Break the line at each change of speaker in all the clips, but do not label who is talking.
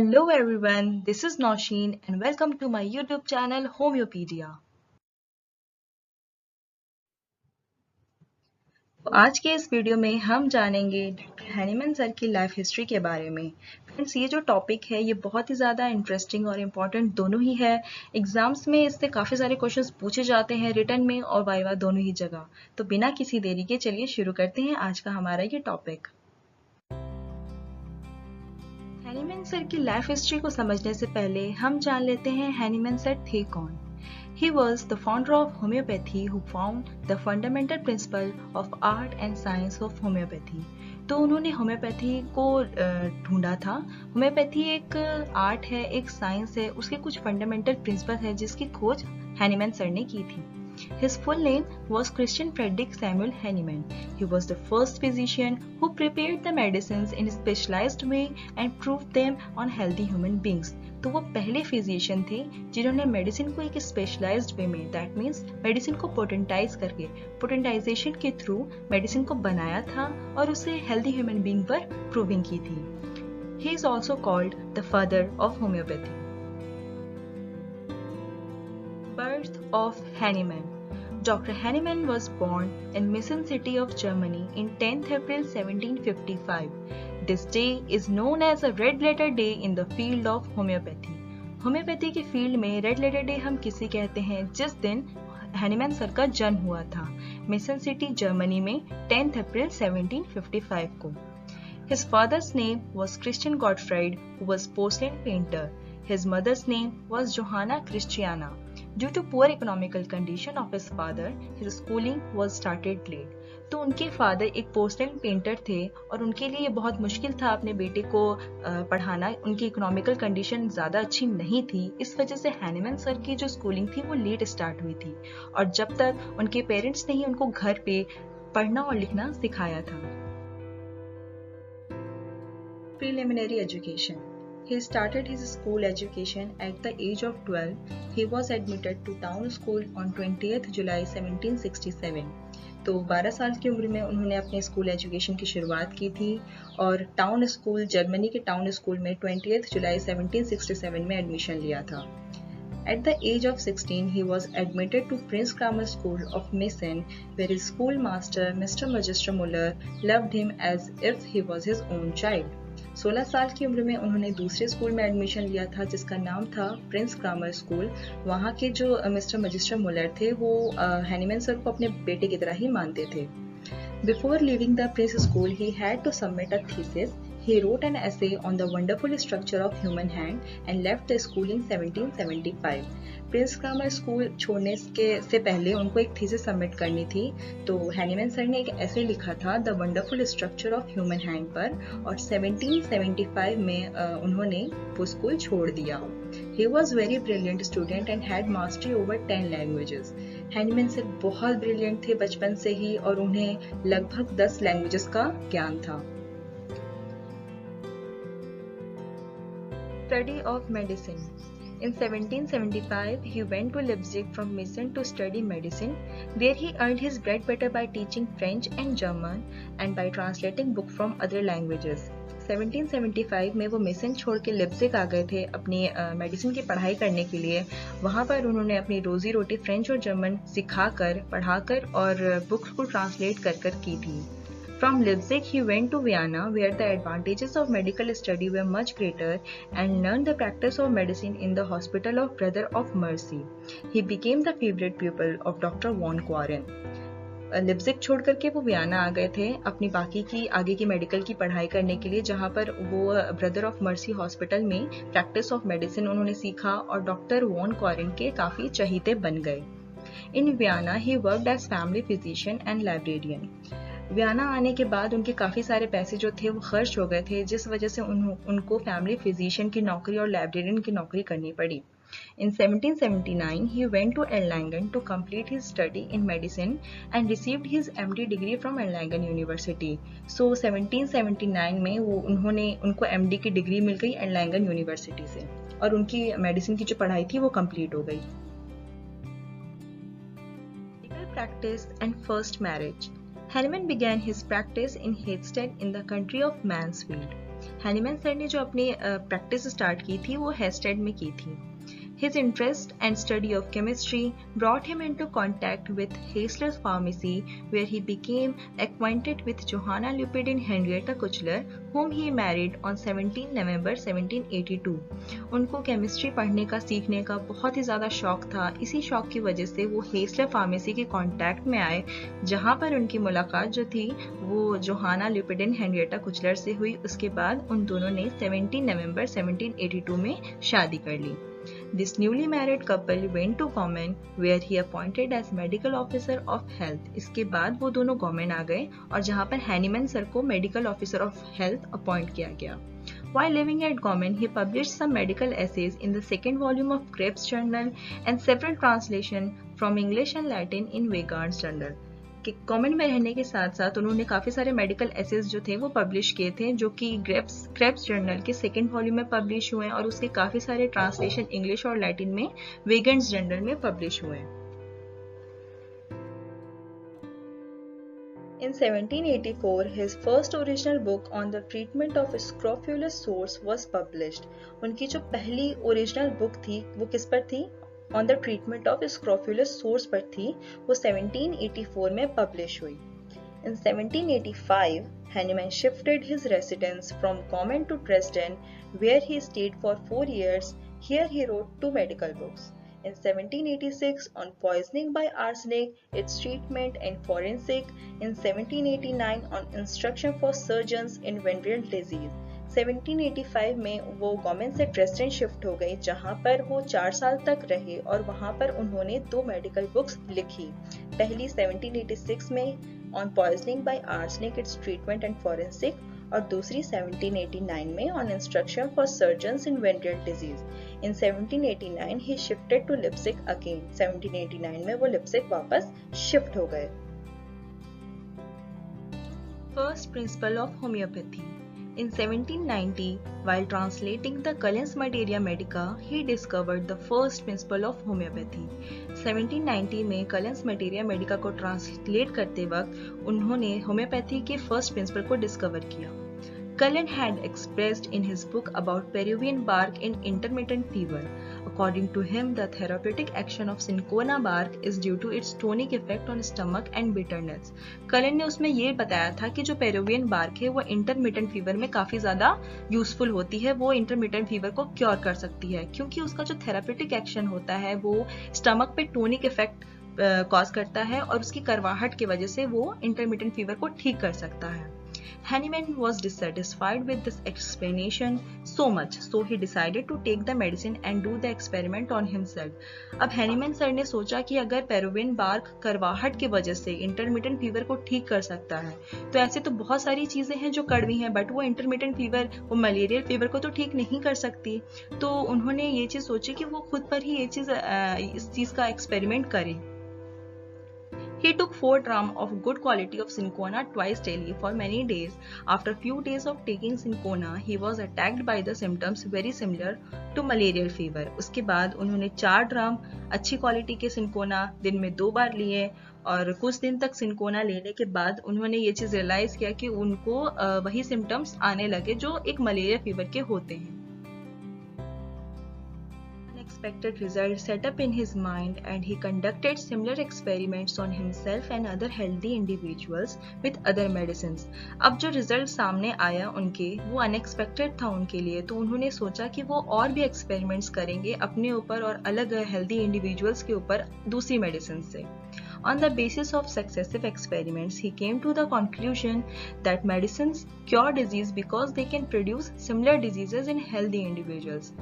Hello everyone, this is Nausheen and welcome to my YouTube channel Homeopedia। तो आज के इस वीडियो में हम जानेंगे डॉक्टर हैनीमैन सर की लाइफ हिस्ट्री के बारे में। फ्रेंड्स, ये जो टॉपिक है ये बहुत ही ज़्यादा इंटरेस्टिंग और इम्पॉर्टेंट दोनों ही है। एग्जाम्स में इससे काफ़ी सारे क्वेश्चंस पूछे जाते हैं, रिटन में और वाइवा दोनों ही जगह। तो बिना किसी देरी के चलिए शुरू करते हैं आज का हमारा ये टॉपिक। हैनीमैन सर की लाइफ हिस्ट्री को समझने से पहले हम जान लेते हैं हैनीमैन सर थे कौन। He was the founder of homeopathy who found the fundamental principle of art and science of homeopathy। तो उन्होंने होम्योपैथी को ढूंढा था। होम्योपैथी एक आर्ट है, एक साइंस है, उसके कुछ फंडामेंटल प्रिंसिपल है जिसकी खोज हैनीमैन सर ने की थी। His full name was Christian Frederick Samuel Hahnemann. He was the first physician who prepared the medicines in a specialized way and proved them on healthy human beings। तो वो पहले physician थे जिन्होंने medicine को एक स्पेशलाइज्ड वे में, that means medicine को potentise करके, पोटेंटाइजेशन के थ्रू मेडिसिन को बनाया था और उसे हेल्दी ह्यूमन बीइंग पर प्रूविंग की थी। He is also called the father of homeopathy। Birth of Hahnemann। Dr. Hahnemann was born in Meissen city of Germany in 10th April 1755। This day is known as a red letter day in the field of homeopathy। Homeopathy के field में red letter day हम किसे कहते हैं जिस दिन Hahnemann sir का जन्म हुआ था मेसन सिटी जर्मनी में 10th अप्रैल 1755 को। His father's name was Christian Gottfried, who was porcelain painter। His mother's name was Johanna Christiana। Due to poor economical condition of his father, his schooling was started late। तो उनके father एक porcelain painter थे और उनके लिए बहुत मुश्किल था अपने बेटे को पढ़ाना। उनकी इकोनॉमिकल कंडीशन ज़्यादा अच्छी नहीं थी, इस वजह से हैनीमैन सर की जो स्कूलिंग थी वो लेट स्टार्ट हुई थी और जब तक उनके पेरेंट्स ने ही उनको घर पे पढ़ना और लिखना सिखाया था। Preliminary education। He started his school education at the age of 12। He was admitted to town school on 20th July 1767। तो 12 साल की उम्र में उन्होंने अपने स्कूल एजुकेशन की शुरुआत की थी और टाउन स्कूल, जर्मनी के टाउन स्कूल में 20th जुलाई 1767 में एडमिशन लिया था। At the age of 16, he was admitted to Prince Grammar School of Meissen, where his schoolmaster, Mr. Magister Muller, loved him as if he was his own child। 16 साल की उम्र में उन्होंने दूसरे स्कूल में एडमिशन लिया था जिसका नाम था प्रिंस ग्रामर स्कूल। वहाँ के जो मिस्टर मजिस्टर मुलर थे वो हैनीमैन सर को अपने बेटे की तरह ही मानते थे। Before leaving the Prince School, he had to submit a thesis। He wrote an essay on the wonderful structure of human hand and left the school in 1775। Prince grammar school छोड़ने से पहले उनको एक थीसिस सबमिट करनी थी, तो Hahnemann sir ने एक ऐसे लिखा था the wonderful structure of human hand पर और 1775 में उन्होंने वो स्कूल छोड़ दिया। He was very brilliant student and had mastery over 10 languages। Hahnemann sir बहुत ब्रिलियंट थे बचपन से ही और उन्हें लगभग 10 लैंग्वेजेस का ज्ञान था। Study of medicine। In 1775, he went to Leipzig from Meissen to study medicine, where he earned his bread better by teaching French and German and by translating books from other languages। 1775 में वो mason छोड़ के Leipzig आ गए थे अपनी medicine की पढ़ाई करने के लिए। वहाँ पर उन्होंने अपनी रोजी रोटी फ्रेंच और जर्मन सिखाकर, पढ़ाकर और बुक्स को ट्रांसलेट कर कर की थी। From Leipzig, he went to Vienna, where the advantages of medical study were much greater, and learned the practice of medicine in the hospital of Brother of Mercy। He became the favorite pupil of Dr. von Quarren। Leipzig छोड़ करके वो Vienna आ गए थे अपनी बाकी की आगे की मेडिकल की पढ़ाई करने के लिए, जहाँ पर वो ब्रदर ऑफ मर्सी हॉस्पिटल में प्रैक्टिस ऑफ मेडिसिन उन्होंने सीखा और डॉक्टर वॉन क्वारन के काफ़ी चहीते बन गए। In Vienna he worked as family physician and librarian. Vienna आने के बाद उनके काफ़ी सारे पैसे जो थे वो खर्च हो गए थे, जिस वजह से उनको फैमिली फिजिशियन की नौकरी और लाइब्रेरियन की नौकरी करनी पड़ी। In 1779, he went to Erlangen to complete his study in medicine and received his MD degree from Erlangen University। So 1779 में उनको MD की डिग्री मिल गई Erlangen यूनिवर्सिटी से और उनकी मेडिसिन की जो पढ़ाई थी वो कंप्लीट हो गई। Medical practice and first marriage। Hahnemann began his practice in Hedsted in the country of Mansfield। Hahnemann sir ने जो अपनी प्रैक्टिस स्टार्ट की थी वो हेस्टेड में की थी। His interest and study of chemistry brought him into contact with Hassler's pharmacy, where he became acquainted with Johanna Lupin Henrietta Kuchler, whom he married on 17 November 1782. उनको केमिस्ट्री पढ़ने का सीखने का बहुत ही ज़्यादा शौक था। इसी शौक की वजह से वो हेस्लर फार्मेसी के कांटेक्ट में आए, जहाँ पर उनकी मुलाकात जो थी वो जोहाना लुपिन हेनरिएटा कुचलर से हुई। उसके बाद उन दोनों ने 17 नवंबर 1782 में शादी कर ली। This newly married couple went to Gomen, where he appointed as medical officer of health. इसके बाद वो दोनों गोमेन आ गए और जहाँ पर हैनीमैन सर को medical officer of health appoint किया गया। While living at Gomen, he published some medical essays in the second volume of Krebs Journal and several translations from English and Latin in Weygand's Journal. गोमेन में रहने के साथ साथ उन्होंने काफ़ी सारे मेडिकल एसेज जो थे वो पब्लिश किए थे, जो कि क्रेब्स जर्नल के सेकेंड वॉल्यूम में पब्लिश हुए हैं और उसके काफ़ी सारे ट्रांसलेशन इंग्लिश और लैटिन में वेगन्स जर्नल में पब्लिश हुए हैं। In 1784, his first original book on the treatment of scrofulous sores was published. उनकी जो पहली ओरिजिनल बुक थी वो किस पर थी? On the treatment of scrofulous sores पर थी, वो 1784 में पब्लिश हुई। In 1785, Hahnemann shifted his residence from Gomen to Dresden, where he stayed for 4 years. Here he wrote 2 medical books. In 1786, on poisoning by arsenic, its treatment and forensic. In 1789, on instruction for surgeons in venereal disease. 1785 में वो गोमेन से Dresden shift हो गई, जहाँ पर वो 4 साल तक रहे और वहाँ पर उन्होंने 2 मेडिकल बुक्स लिखी। पहली 1786 में on poisoning by arsenic, its treatment and forensic, और दूसरी 1789 में on instruction for surgeons in venereal disease. In 1789 he shifted to Leipzig again. 1789 में वो लिप्सिक वापस शिफ्ट हो गए। First principle of homeopathy. In 1790, while translating the Cullen's Materia Medica, he discovered the first principle of homeopathy. 1790 में Cullen's Materia Medica को translate करते वक्त उन्होंने होम्योपैथी के फर्स्ट प्रिंसिपल को डिस्कवर किया। Cullen had expressed in his book about Peruvian bark in intermittent fever. According to him, the therapeutic action of cinchona bark is due to its tonic effect on stomach and bitterness. Cullen ने उसमें ये बताया था कि जो Peruvian bark है वो intermittent fever में काफ़ी ज़्यादा यूजफुल होती है, वो इंटरमिटेंट फीवर को क्योर कर सकती है, क्योंकि उसका जो थेरापेटिक एक्शन होता है वो स्टमक पे टोनिक इफेक्ट कॉज करता है और उसकी करवाहट की वजह से वो इंटरमिटेंट फीवर को ठीक कर सकता है। Hahnemann was dissatisfied with this explanation so much, so he decided to take the medicine and do the experiment on himself. अब हैनीमैन सर ने सोचा कि अगर पेरुवियन बार्क करवाहट की वजह से इंटरमिटेंट फीवर को ठीक कर सकता है, तो ऐसे तो बहुत सारी चीज़ें हैं जो कड़वी हैं, बट वो इंटरमिटेंट फीवर, वो मलेरियल फीवर को तो ठीक नहीं कर सकती। तो उन्होंने ये चीज़ सोची कि वो खुद पर ही इस चीज़ का एक्सपेरिमेंट करें। He took 4 drachms of good quality of cinchona twice daily for many days. After few days of taking cinchona, he was attacked by the symptoms very similar to malarial fever. उसके बाद उन्होंने 4 drum अच्छी quality के cinchona दिन में 2 बार लिए और कुछ दिन तक सिंकोना लेने के बाद उन्होंने ये चीज़ रियलाइज़ किया कि उनको वही सिम्टम्स आने लगे जो एक मलेरिया फीवर के होते हैं। Unexpected results set up in his mind, and he conducted similar experiments on himself and other healthy individuals with other medicines. अब जो रिजल्ट सामने आया उनके, वो अनएक्सपेक्टेड था उनके लिए, तो उन्होंने सोचा कि वो और भी एक्सपेरिमेंट्स करेंगे अपने ऊपर और अलग हेल्दी इंडिविजुअल्स के ऊपर दूसरी मेडिसिन से। On the basis of successive experiments, he came to the conclusion that medicines cure disease because they can produce similar diseases in healthy individuals.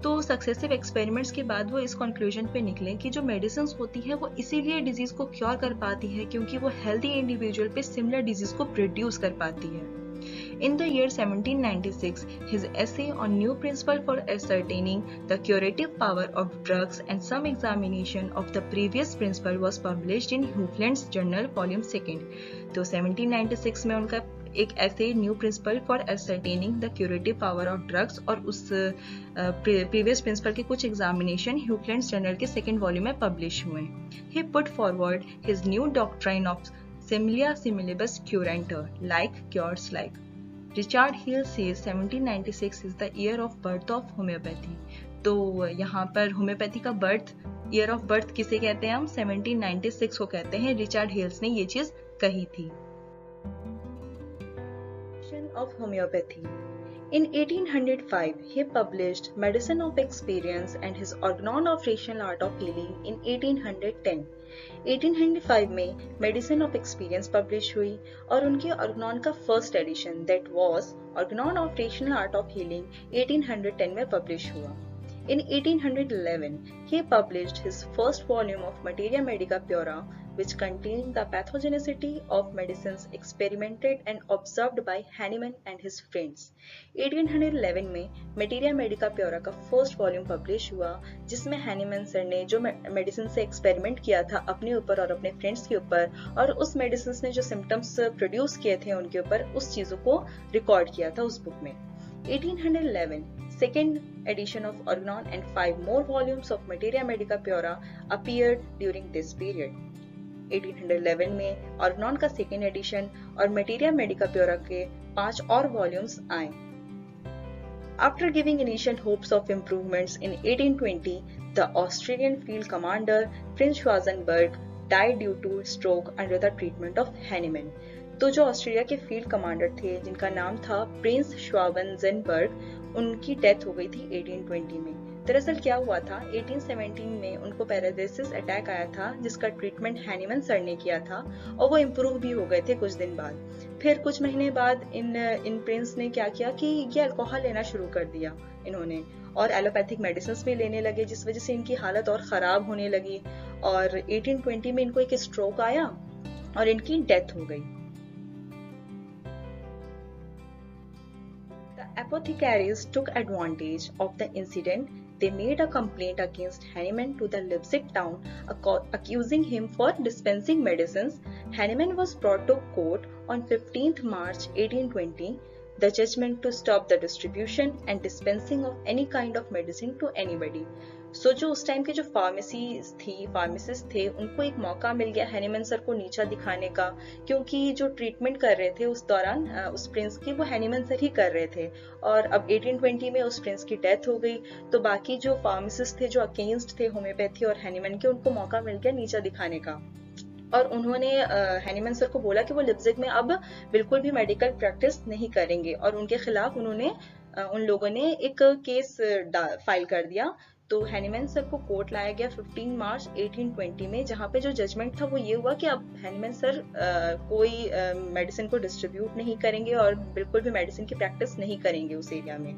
तो सक्सेसिव एक्सपेरिमेंट्स के बाद वो इस कंक्लूजन पे निकले कि जो मेडिसिन होती है वो इसीलिए डिजीज को क्योर कर पाती है क्योंकि वो हेल्दी इंडिविजुअल पे सिमिलर डिजीज को प्रोड्यूस कर पाती है। In the year 1796, his essay on new principle for ascertaining the curative power of drugs and some examination of the previous principle was published in Hufeland's Journal, Volume 2. तो 1796 में उनका एक ऐसे new principle for ascertaining the curative power of drugs और उस previous principle के कुछ examination Hufeland's journal के सेकेंड वॉल्यूम में पब्लिश हुए। He put forward his new doctrine of similia similibus curentur, like cures like. Richard Hale says 1796 is the year of birth of homeopathy. तो यहाँ पर homeopathy का year of birth किसे कहते हैं हम? 1796 को कहते हैं। रिचर्ड हेल्स ने ये चीज कही थी। Of homeopathy. In 1805, he published Medicine of Experience and his Organon of Rational Art of Healing in 1810. 1805 में Medicine of Experience publish हुई और उनके Organon का first edition that was Organon of Rational Art of Healing 1810 में publish हुआ। In 1811, he published his first volume of Materia Medica Pura, which contained the pathogenicity of medicines experimented and observed by Hahnemann and his friends. 1811 में Materia Medica Pura का first volume publish हुआ, जिसमें Hahnemann sir ने जो medicine से experiment किया था अपने ऊपर और अपने फ्रेंड्स के ऊपर, और उस मेडिसिन ने जो सिम्टम्स प्रोड्यूस किए थे उनके ऊपर, उस चीजों को रिकॉर्ड किया था उस बुक में। 1811 second edition of Organon and 5 more volumes of Materia Medica Pura appeared during this period. 1811 में Organon का सेकेंड एडिशन और Materia Medica Pura के 5 और वॉल्यूम्स आए। After giving initial hopes of improvements in 1820, the Australian field commander Prince Schwarzenberg died due to stroke under the treatment of Hahnemann. तो जो Australia के field commander थे जिनका नाम था प्रिंस श्वाबेनबर्ग, उनकी डेथ हो गई थी 1820 में। दरअसल क्या हुआ था, 1817 में उनको पैरालिसिस अटैक आया था जिसका ट्रीटमेंट हैनीमैन सर ने किया था और वो इम्प्रूव भी हो गए थे कुछ दिन बाद। फिर कुछ महीने बाद इन प्रिंस ने क्या किया कि ये अल्कोहल लेना शुरू कर दिया इन्होंने, और एलोपैथिक मेडिसिन भी लेने लगे, जिस वजह से इनकी हालत और खराब होने लगी और 1820 में इनको एक स्ट्रोक आया और इनकी डेथ हो गई। Apothecaries took advantage of the incident. They made a complaint against Hahnemann to the Leipzig town, accusing him for dispensing medicines. Hahnemann was brought to court on 15th March 1820. The judgment to stop the distribution and dispensing of any kind of medicine to anybody. So जो उस time के जो pharmacist थे उनको एक मौका मिल गया Hahnemann sir को नीचा दिखाने का, क्योंकि जो ट्रीटमेंट कर रहे थे उस दौरान उस प्रिंस की वो हैनीमैन सर ही कर रहे थे, और अब 1820 में उस प्रिंस की डेथ हो गई तो बाकी जो फार्मासिस्ट थे जो अगेंस्ट थे होम्योपैथी और हैनीमैन के, उनको मौका मिल गया नीचा दिखाने का। और उन्होंने हैनीमैन सर को बोला कि वो लिप्जिग में अब बिल्कुल भी मेडिकल प्रैक्टिस नहीं करेंगे, और उनके खिलाफ उन लोगों ने एक केस फाइल कर दिया। तो हैनीमैन सर को कोर्ट लाया गया 15 मार्च 1820 में, जहाँ पे जो जजमेंट था वो ये हुआ कि अब हैनीमैन सर कोई मेडिसिन को डिस्ट्रीब्यूट नहीं करेंगे और बिल्कुल भी मेडिसिन की प्रैक्टिस नहीं करेंगे उस एरिया में।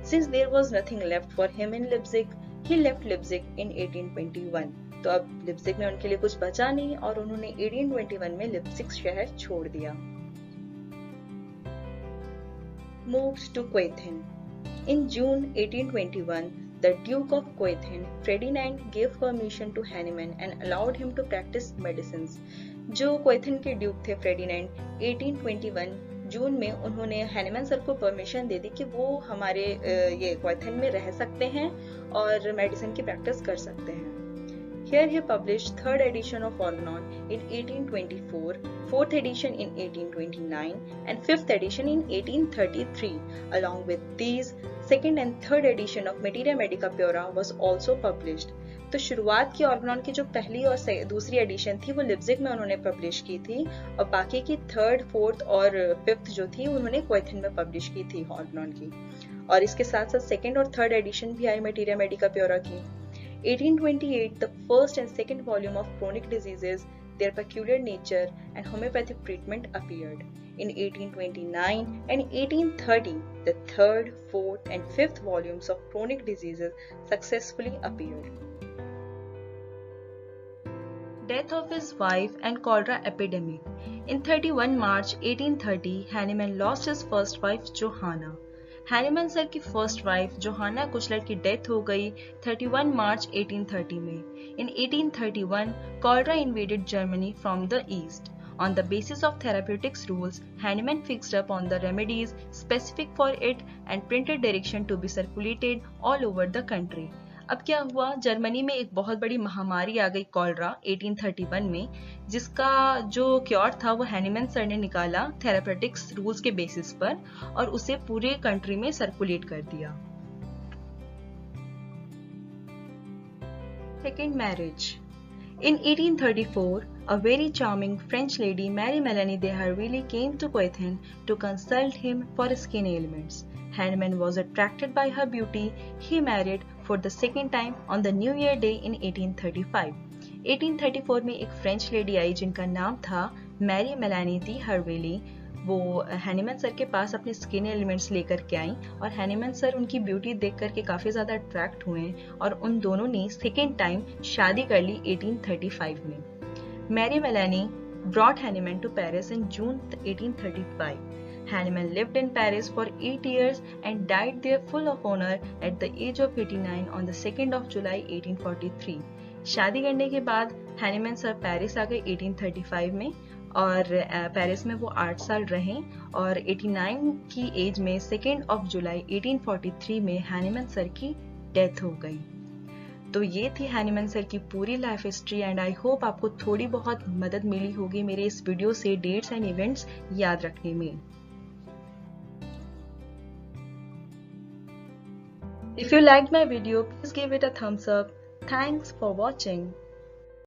Since there was nothing left for him in Leipzig, he left Leipzig in 1821। तो अब लिप्जिग में उनके लिए कुछ बचा नहीं और उन्होंने 1821 में लिप्जिग शहर छोड़ दिया। Moved to Coethyn. In June 1821, the Duke of Coethyn, Ferdinand, gave permission to Hahnemann and allowed him to practice medicines. जो कोएथिन के ड्यूक थे फ्रेडिनेंड, 1821 जून में उन्होंने हैनीमैन सर को परमिशन दे दी कि वो हमारे ये कोएथिन में रह सकते हैं और मेडिसिन की प्रैक्टिस कर सकते हैं। Here he published third edition of Organon in 1824, fourth edition in 1829, and fifth edition in 1833. Along with these, second and third edition of Materia Medica Pura was also published. तो शुरुआत की organon की जो पहली और दूसरी एडिशन थी वो लिप्जिग में उन्होंने पब्लिश की थी, और बाकी की थर्ड, फोर्थ और फिफ्थ जो थी उन्होंने कोएथिन में पब्लिश की थी ऑर्गनॉन की। और इसके साथ साथ सेकेंड और थर्ड एडिशन भी आई मेटीरिया मेडिका प्योरा की। 1828, the first and second volume of chronic diseases, their peculiar nature and homeopathic treatment appeared. In 1829 and 1830, the third, fourth and fifth volumes of chronic diseases successfully appeared. Death of his wife and cholera epidemic. In 31 March 1830, Hahnemann lost his first wife, Johanna. Hahnemann sir की first wife जोहाना कुचलर की death हो गई 31 मार्च 1830 में। इन 1831, cholera invaded Germany from the east. On the basis of therapeutics rules, Hahnemann fixed upon the remedies specific for it and printed direction to be circulated all over the country. अब क्या हुआ, Germany में एक बहुत बड़ी महामारी आ गई, cholera 1831 में, जिसका जो क्योर था वो हैनीमैन सर ने निकाला थेरापेटिक्स रूल्स के बेसिस पर और उसे पूरे कंट्री में सर्कुलेट कर दिया। Second marriage. In 1834, a very charming French lady, Marie-Mélanie de Harville, came to Coethin to consult him for skin ailments. Hahnemann was attracted by her beauty. He married for the second time on the New Year Day in 1835. 1834 में एक French lady आई जिनका नाम था Mary Melanie दी हर्वेली। वो Hahnemann sir के पास अपने skin elements लेकर के आई और हैनीमैन सर उनकी ब्यूटी देख करके काफ़ी ज़्यादा अट्रैक्ट हुए और उन दोनों ने सेकेंड टाइम शादी कर ली 1835 में। Marie Melanie brought Hahnemann to Paris in June 1835. Hahnemann lived in Paris for 8 years and died there full of honor at the age of 89 on the 2nd of July 1843. शादी करने के बाद Hahnemann sir Paris आ गए 1835 में और Paris में वो 8 साल रहे और 89 की एज में 2 जुलाई 1843 में हैनीमैन सर की डेथ हो गई। तो ये थी हैनीमैन सर की पूरी life history and I hope आपको थोड़ी बहुत मदद मिली होगी मेरे इस वीडियो से डेट्स एंड इवेंट्स याद रखने में। If you liked my video, please give it a thumbs up. Thanks for watching.